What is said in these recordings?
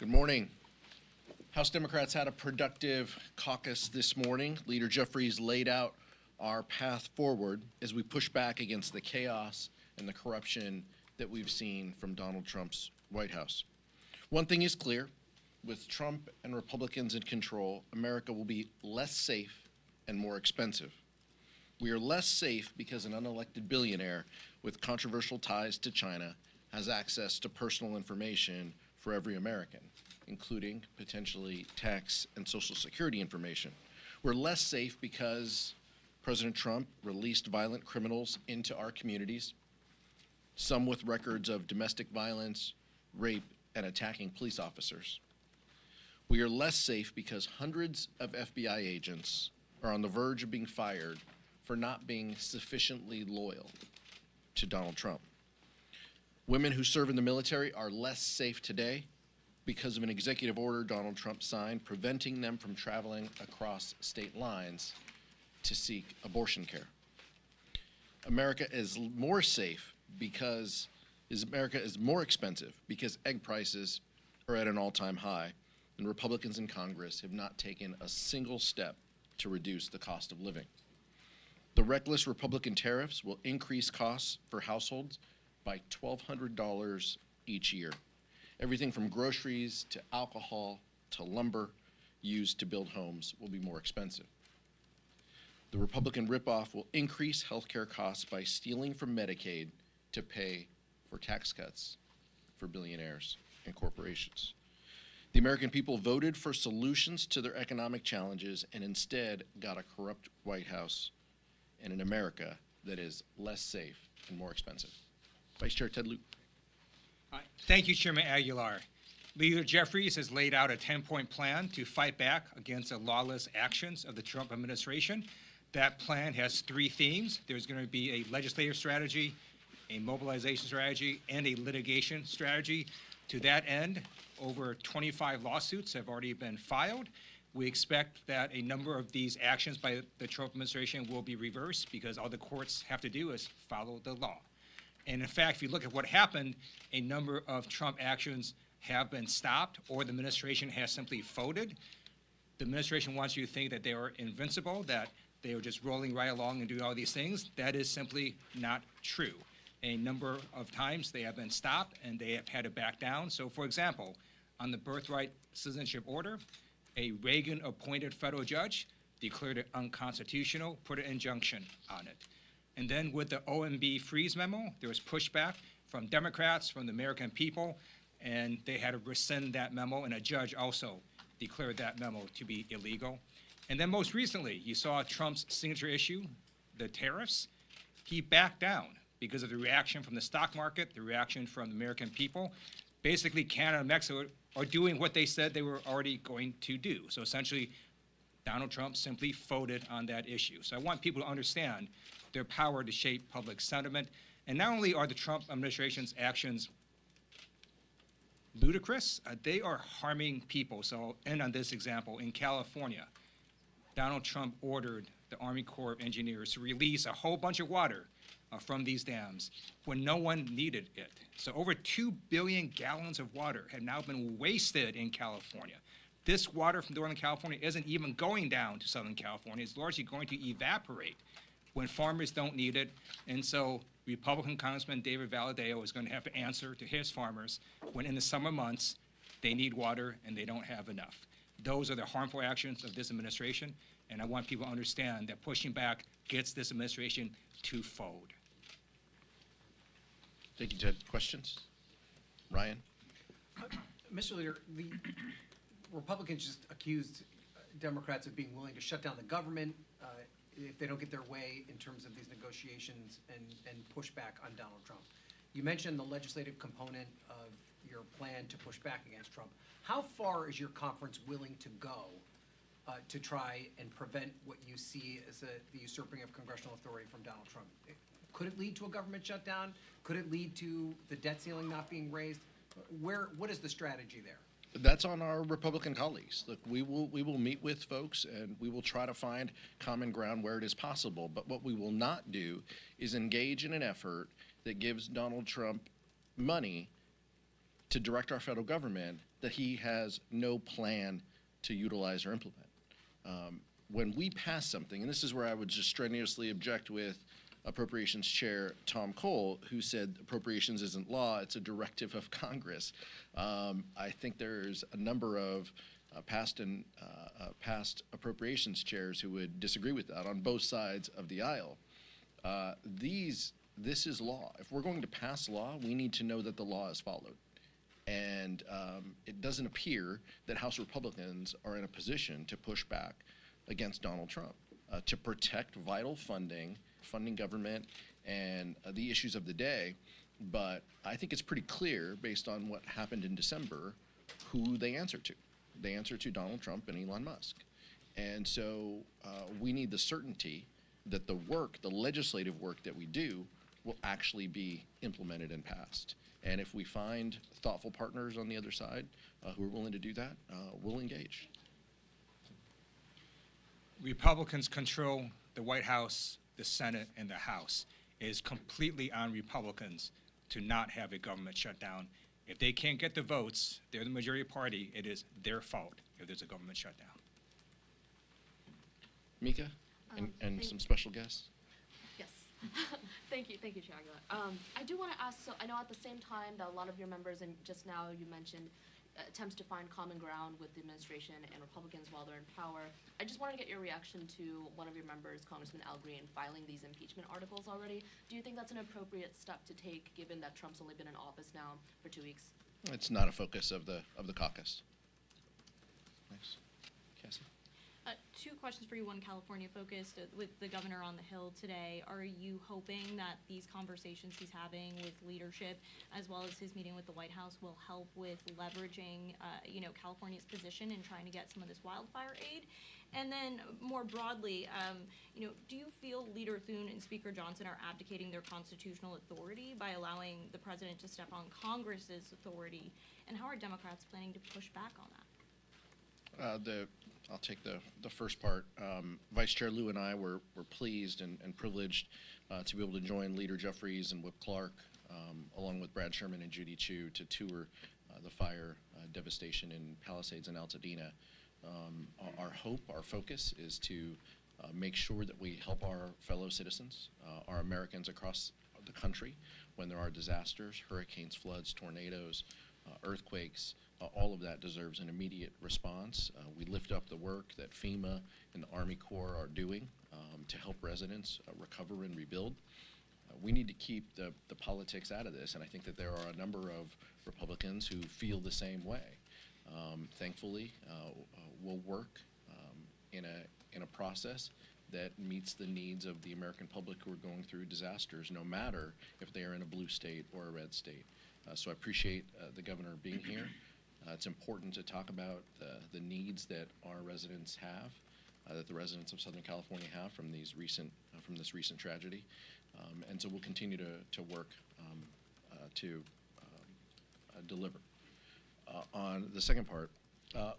Good morning. House Democrats had a productive caucus this morning. Leader Jeffries laid out our path forward as we push back against the chaos and the corruption that we've seen from Donald Trump's White House. One thing is clear, with Trump and Republicans in control, America will be less safe and more expensive. We are less safe because an unelected billionaire with controversial ties to China has access to personal information for every American, including potentially tax and Social Security information. We're less safe because President Trump released violent criminals into our communities, some with records of domestic violence, rape, and attacking police officers. We are less safe because hundreds of FBI agents are on the verge of being fired for not being sufficiently loyal to Donald Trump. Women who serve in the military are less safe today because of an executive order Donald Trump signed preventing them from traveling across state lines to seek abortion care. America is more safe because America is more expensive because egg prices are at an all-time high, and Republicans in Congress have not taken a single step to reduce the cost of living. The reckless Republican tariffs will increase costs for households by $1,200 each year. Everything from groceries to alcohol to lumber used to build homes will be more expensive. The Republican ripoff will increase healthcare costs by stealing from Medicaid to pay for tax cuts for billionaires and corporations. The American people voted for solutions to their economic challenges and instead got a corrupt White House and an America that is less safe and more expensive. Vice Chair Ted Lieu. Thank you, Chairman Aguilar. Leader Jeffries has laid out a 10-point plan to fight back against the lawless actions of the Trump administration. That plan has three themes. There's going to be a legislative strategy, a mobilization strategy, and a litigation strategy. To that end, over 25 lawsuits have already been filed. We expect that a number of these actions by the Trump administration will be reversed because all the courts have to do is follow the law. And in fact, if you look at what happened, a number of Trump actions have been stopped or the administration has simply folded. The administration wants you to think that they are invincible, that they are just rolling right along and doing all these things. That is simply not true. A number of times they have been stopped and they have had to back down. So for example, on the birthright citizenship order, a Reagan-appointed federal judge declared it unconstitutional, put an injunction on it. And then with the OMB freeze memo, there was pushback from Democrats, from the American people, and they had to rescind that memo, and a judge also declared that memo to be illegal. And then most recently, you saw Trump's signature issue, the tariffs. He backed down because of the reaction from the stock market, the reaction from the American people. Basically, Canada and Mexico are doing what they said they were already going to do. So essentially, Donald Trump simply folded on that issue. So I want people to understand their power to shape public sentiment. And not only are the Trump administration's actions ludicrous, they are harming people. So I'll end on this example. In California, Donald Trump ordered the Army Corps of Engineers to release a whole bunch of water from these dams when no one needed it. So over 2 billion gallons of water had now been wasted in California. This water from Northern California isn't even going down to Southern California. It's largely going to evaporate when farmers don't need it. And so Republican Congressman David Valadao is going to have to answer to his farmers when in the summer months they need water and they don't have enough. Those are the harmful actions of this administration, and I want people to understand that pushing back gets this administration to fold. Thank you, Ted. Questions? Ryan? Mr. Leader, the Republicans just accused Democrats of being willing to shut down the government if they don't get their way in terms of these negotiations and push back on Donald Trump. You mentioned the legislative component of your plan to push back against Trump. How far is your conference willing to go to try and prevent what you see as the usurping of congressional authority from Donald Trump? Could it lead to a government shutdown? Could it lead to the debt ceiling not being raised? What is the strategy there? That's on our Republican colleagues. Look, we will meet with folks and we will try to find common ground where it is possible. But what we will not do is engage in an effort that gives Donald Trump money to direct our federal government that he has no plan to utilize or implement. When we pass something, and this is where I would just strenuously object with Appropriations Chair Tom Cole, who said appropriations isn't law, it's a directive of Congress. I think there's a number of past appropriations chairs who would disagree with that on both sides of the aisle. This is law. If we're going to pass law, we need to know that the law is followed. And it doesn't appear that House Republicans are in a position to push back against Donald Trump, to protect vital funding government, and the issues of the day. But I think it's pretty clear, based on what happened in December, who they answer to. They answer to Donald Trump and Elon Musk. And so we need the certainty that the legislative work that we do will actually be implemented and passed. And if we find thoughtful partners on the other side who are willing to do that, we'll engage. Republicans control the White House, the Senate, and the House. It is completely on Republicans to not have a government shutdown. If they can't get the votes, they're the majority party, it is their fault if there's a government shutdown. Mika, and some special guests? Yes. Thank you, Chair Aguilar. I do want to ask, so I know at the same time that a lot of your members, and just now you mentioned, attempts to find common ground with the administration and Republicans while they're in power. I just wanted to get your reaction to one of your members, Congressman Al Green, filing these impeachment articles already. Do you think that's an appropriate step to take, given that Trump's only been in office now for 2 weeks? It's not a focus of the caucus. Thanks. Cassie? Two questions for you, one California focused. With the governor on the Hill today, are you hoping that these conversations he's having with leadership, as well as his meeting with the White House, will help with leveraging, California's position in trying to get some of this wildfire aid? And then more broadly, do you feel Leader Thune and Speaker Johnson are abdicating their constitutional authority by allowing the president to step on Congress's authority? And how are Democrats planning to push back on that? I'll take the first part. Vice Chair Lieu and I were pleased and privileged to be able to join Leader Jeffries and Whip Clark, along with Brad Sherman and Judy Chu, to tour the fire devastation in Palisades and Altadena. Our hope, our focus is to make sure that we help our fellow citizens, our Americans across the country, when there are disasters, hurricanes, floods, tornadoes, earthquakes. All of that deserves an immediate response. We lift up the work that FEMA and the Army Corps are doing to help residents recover and rebuild. We need to keep the politics out of this, and I think that there are a number of Republicans who feel the same way. Thankfully, we'll work in a process that meets the needs of the American public who are going through disasters, no matter if they are in a blue state or a red state. So I appreciate the governor being here. It's important to talk about the needs that our residents have, that the residents of Southern California have from this recent tragedy, and so we'll continue to work to deliver. On the second part,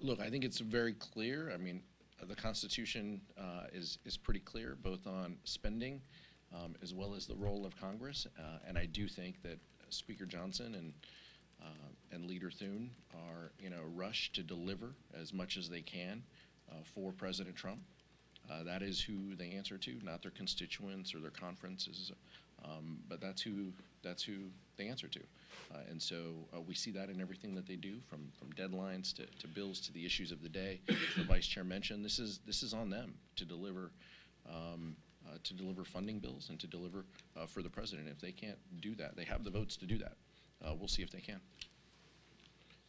look, I think it's very clear. I mean, the Constitution is pretty clear, both on spending as well as the role of Congress, and I do think that Speaker Johnson and Leader Thune are in a rush to deliver as much as they can for President Trump. That is who they answer to, not their constituents or their conferences, but that's who they answer to. And so we see that in everything that they do, from deadlines to bills to the issues of the day. The Vice Chair mentioned this is on them to deliver funding bills and to deliver for the president. If they can't do that, they have the votes to do that. We'll see if they can.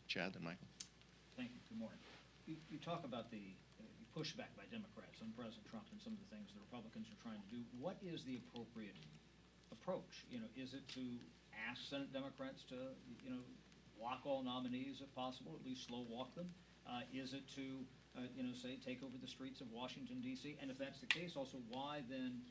Chad and Michael. Thank you. Good morning. You talk about the pushback by Democrats on President Trump and some of the things the Republicans are trying to do. What is the appropriate approach? Is it to ask Senate Democrats to, block all nominees if possible, at least slow walk them? Is it to say, take over the streets of Washington, D.C.? And if that's the case, also, why then,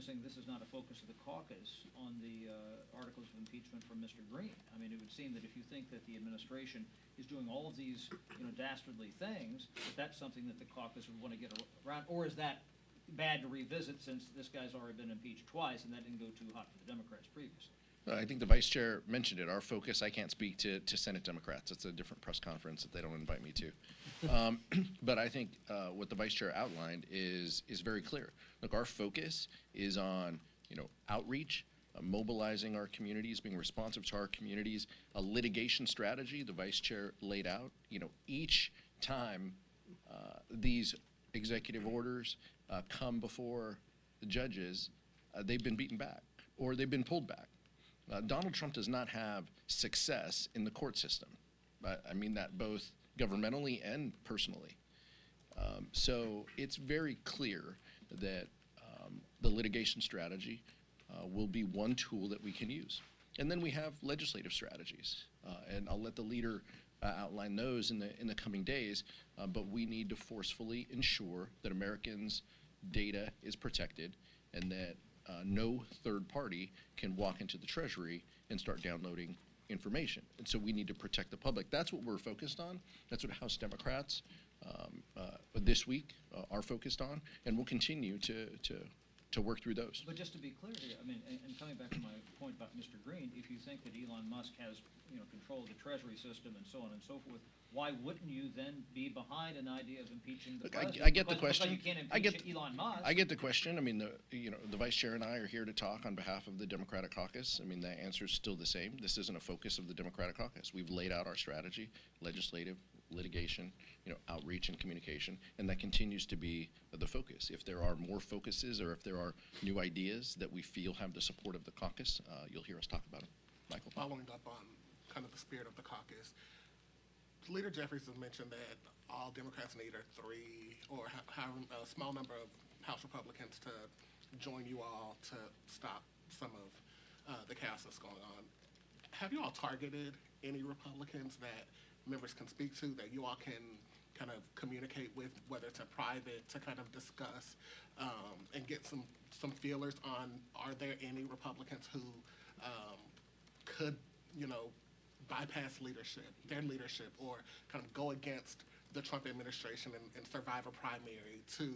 saying this is not a focus of the caucus on the articles of impeachment from Mr. Green? I mean, it would seem that if you think that the administration is doing all of these, dastardly things, that's something that the caucus would want to get around, or is that bad to revisit since this guy's already been impeached twice and that didn't go too hot for the Democrats previously? I think the vice chair mentioned it. Our focus, I can't speak to Senate Democrats. It's a different press conference that they don't invite me to. But I think what the vice chair outlined is very clear. Look, our focus is on, outreach, mobilizing our communities, being responsive to our communities, a litigation strategy the vice chair laid out. Each time these executive orders come before the judges, they've been beaten back or they've been pulled back. Donald Trump does not have success in the court system. I mean that both governmentally and personally. So it's very clear that the litigation strategy will be one tool that we can use. And then we have legislative strategies. And I'll let the leader outline those in the coming days. But we need to forcefully ensure that Americans' data is protected and that no third party can walk into the Treasury and start downloading information. And so we need to protect the public. That's what we're focused on. That's what House Democrats this week are focused on, and we'll continue to work through those. But just to be clear here, I mean, and coming back to my point about Mr. Green, if you think that Elon Musk has, control of the Treasury system and so on and so forth, why wouldn't you then be behind an idea of impeaching the Look, president? I get the Because question. you can't I get impeach Elon Musk. I get the question. I mean, the vice chair and I are here to talk on behalf of the Democratic Caucus. I mean, the answer is still the same. This isn't a focus of the Democratic Caucus. We've laid out our strategy, legislative, litigation, outreach and communication, and that continues to be the focus. If there are more focuses or if there are new ideas that we feel have the support of the caucus, you'll hear us talk about them. Michael. Following up on kind of the spirit of the caucus, Leader Jeffries has mentioned that all Democrats need are three or however a small number of House Republicans to join you all to stop some of the chaos that's going on. Have you all targeted any Republicans that members can speak to that you all can kind of communicate with, whether it's a private to kind of discuss and get some feelers on, are there any Republicans who could, bypass their leadership, or kind of go against the Trump administration and survive a primary to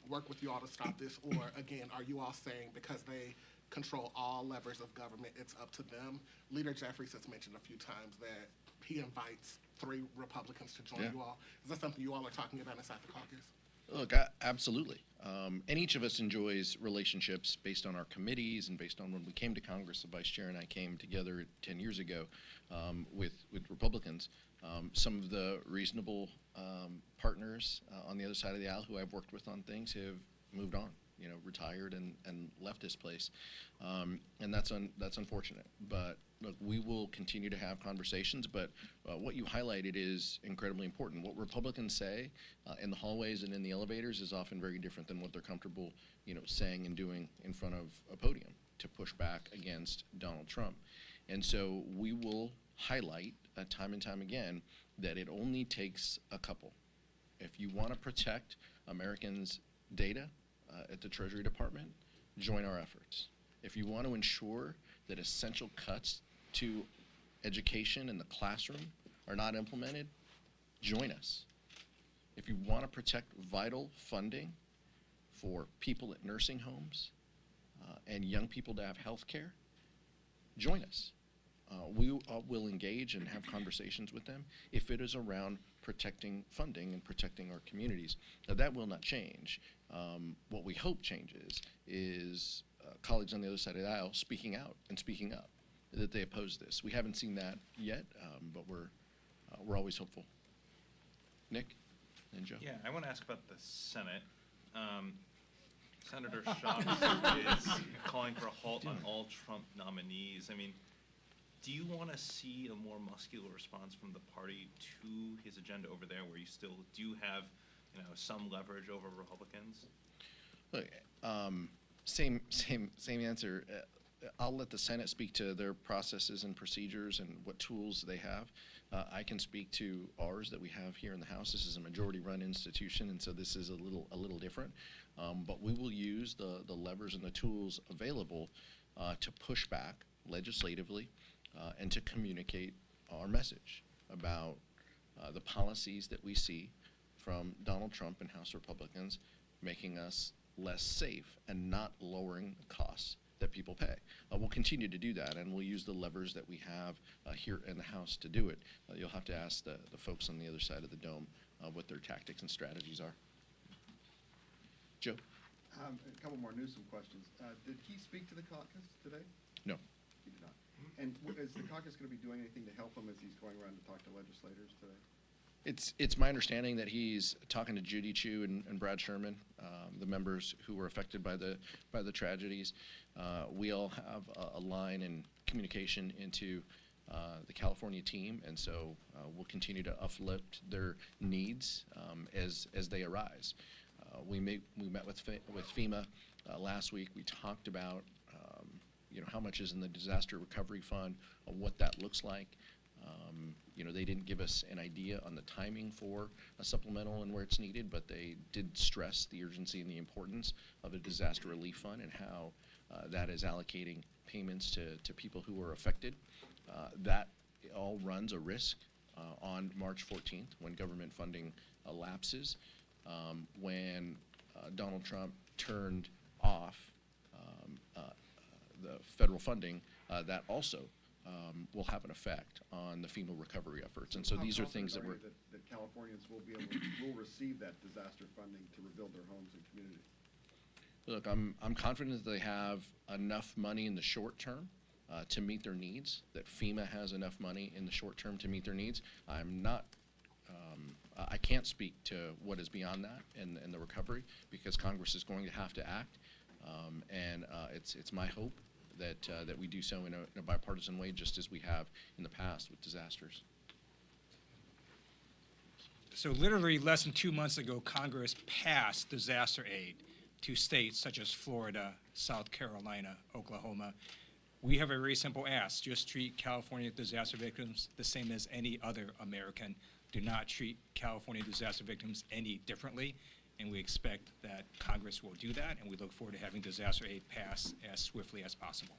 work with you all to stop this? Or again, are you all saying because they control all levers of government, it's up to them? Leader Jeffries has mentioned a few times that he invites 3 Republicans to join you all. Is that something you all are talking about inside the caucus? Look, absolutely. And each of us enjoys relationships based on our committees and based on when we came to Congress. The vice chair and I came together 10 years ago with Republicans. Some of the reasonable partners on the other side of the aisle who I've worked with on things have moved on, retired and left this place. And that's unfortunate. But look, we will continue to have conversations, but what you highlighted is incredibly important. What Republicans say in the hallways and in the elevators is often very different than what they're comfortable, saying and doing in front of a podium to push back against Donald Trump. And so we will highlight time and time again that it only takes a couple. If you want to protect Americans' data at the Treasury Department, join our efforts. If you want to ensure that essential cuts to education in the classroom are not implemented, join us. If you want to protect vital funding for people at nursing homes and young people to have health care, join us. We will engage and have conversations with them if it is around protecting funding and protecting our communities. Now, that will not change. What we hope changes is colleagues on the other side of the aisle speaking out and speaking up that they oppose this. We haven't seen that yet, but we're always hopeful. Nick and Joe. Yeah, I want to ask about the Senate. Senator Schatz is calling for a halt on all Trump nominees. I mean, do you want to see a more muscular response from the party to his agenda over there, where you still do have, some leverage over Republicans? Look, same answer. I'll let the Senate speak to their processes and procedures and what tools they have. I can speak to ours that we have here in the House. This is a majority-run institution, and so this is a little different. But we will use the levers and the tools available to push back legislatively and to communicate our message about the policies that we see from Donald Trump and House Republicans making us less safe and not lowering the costs that people pay. We'll continue to do that, and we'll use the levers that we have here in the House to do it. You'll have to ask the folks on the other side of the dome what their tactics and strategies are. Joe? A couple more Newsom questions. Did he speak to the caucus today? No. He did not. And is the caucus going to be doing anything to help him as he's going around to talk to legislators today? It's my understanding that he's talking to Judy Chu and Brad Sherman, the members who were affected by the tragedies. We all have a line in communication into the California team, and so we'll continue to uplift their needs as they arise. We met with FEMA last week. We talked about how much is in the disaster recovery fund, what that looks like. They didn't give us an idea on the timing for a supplemental and where it's needed, but they did stress the urgency and the importance of a disaster relief fund and how that is allocating payments to people who are affected. That all runs a risk on March 14th when government funding lapses. When Donald Trump turned off the federal funding, that also will have an effect on the FEMA recovery efforts. And so How these are things that confident we're... that Californians will receive that disaster funding to rebuild their homes and community? Look, I'm confident that they have enough money in the short term to meet their needs, that FEMA has enough money in the short term to meet their needs. I can't speak to what is beyond that and the recovery, because Congress is going to have to act. It's my hope that we do so in a bipartisan way, just as we have in the past with disasters. So literally less than 2 months ago, Congress passed disaster aid to states such as Florida, South Carolina, Oklahoma. We have a very simple ask: just treat California disaster victims the same as any other American. Do not treat California disaster victims any differently, and we expect that Congress will do that, and we look forward to having disaster aid pass as swiftly as possible.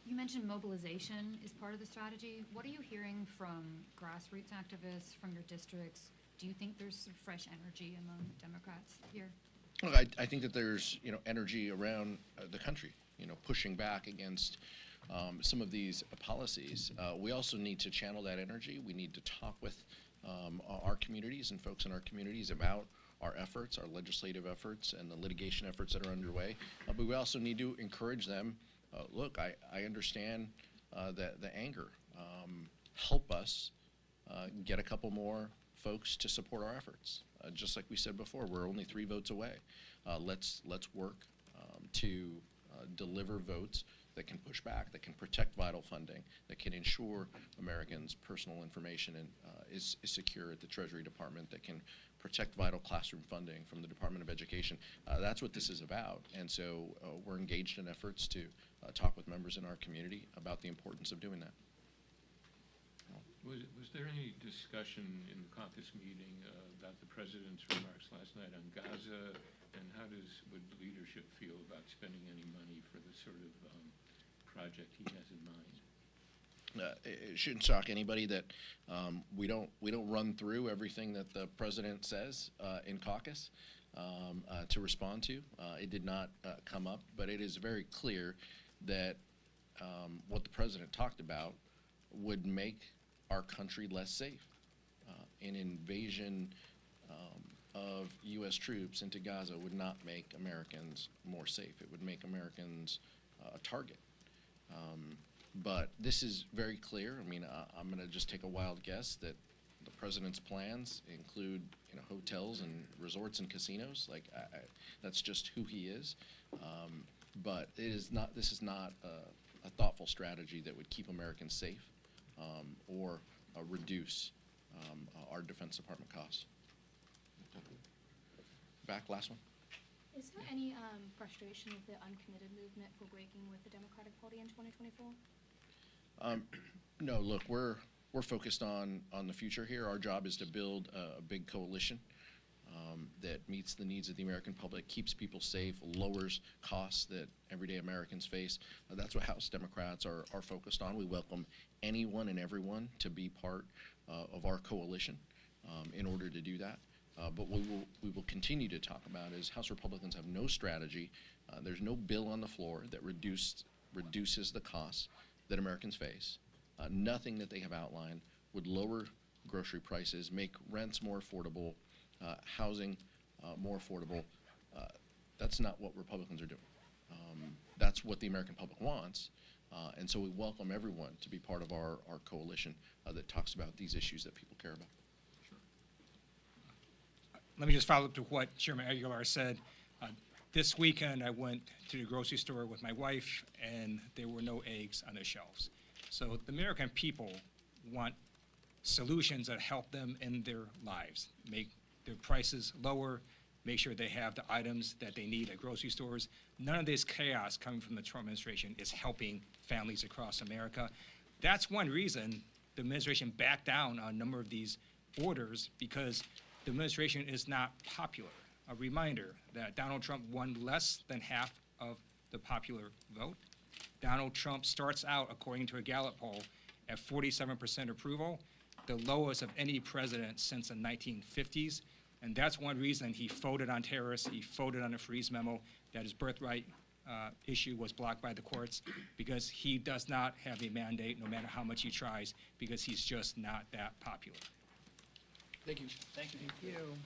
You mentioned mobilization is part of the strategy. What are you hearing from grassroots activists, from your districts? Do you think there's some fresh energy among Democrats here? Look, I think that there's energy around the country, pushing back against some of these policies. We also need to channel that energy. We need to talk with our communities and folks in our communities about our efforts, our legislative efforts, and the litigation efforts that are underway. But we also need to encourage them. Look, I understand the anger. Help us get a couple more folks to support our efforts. Just like we said before, we're only 3 votes away. Let's work to deliver votes that can push back, that can protect vital funding, that can ensure Americans' personal information is secure at the Treasury Department, that can protect vital classroom funding from the Department of Education. That's what this is about. And so we're engaged in efforts to talk with members in our community about the importance of doing that. Was there any discussion in the caucus meeting about the president's remarks last night on Gaza, and how would leadership feel about spending any money for the sort of project he has in mind? It shouldn't shock anybody that we don't run through everything that the president says in caucus to respond to. It did not come up, but it is very clear that what the president talked about would make our country less safe. An invasion of U.S. troops into Gaza would not make Americans more safe. It would make Americans a target. But this is very clear. I mean, I'm going to just take a wild guess that the president's plans include hotels and resorts and casinos. Like, that's just who he is. But this is not a thoughtful strategy that would keep Americans safe or reduce our Defense Department costs. Back, last one. Is there any frustration with the uncommitted movement for breaking with the Democratic Party in 2024? No, look, we're focused on the future here. Our job is to build a big coalition that meets the needs of the American public, keeps people safe, lowers costs that everyday Americans face. That's what House Democrats are focused on. We welcome anyone and everyone to be part of our coalition in order to do that. But what we will continue to talk about is House Republicans have no strategy. There's no bill on the floor that reduces the costs that Americans face. Nothing that they have outlined would lower grocery prices, make rents more affordable, housing more affordable. That's not what Republicans are doing. That's what the American public wants. And so we welcome everyone to be part of our coalition that talks about these issues that people care about. Let me just follow up to what Chairman Aguilar said. This weekend, I went to the grocery store with my wife, and there were no eggs on the shelves. So the American people want solutions that help them in their lives, make their prices lower, make sure they have the items that they need at grocery stores. None of this chaos coming from the Trump administration is helping families across America. That's one reason the administration backed down on a number of these orders, because the administration is not popular. A reminder that Donald Trump won less than half of the popular vote. Donald Trump starts out, according to a Gallup poll, at 47% approval, the lowest of any president since the 1950s. And that's one reason he voted on terrorists, he voted on a freeze memo, that his birthright issue was blocked by the courts, because he does not have a mandate, no matter how much he tries, because he's just not that popular. Thank you. Thank you. Thank you.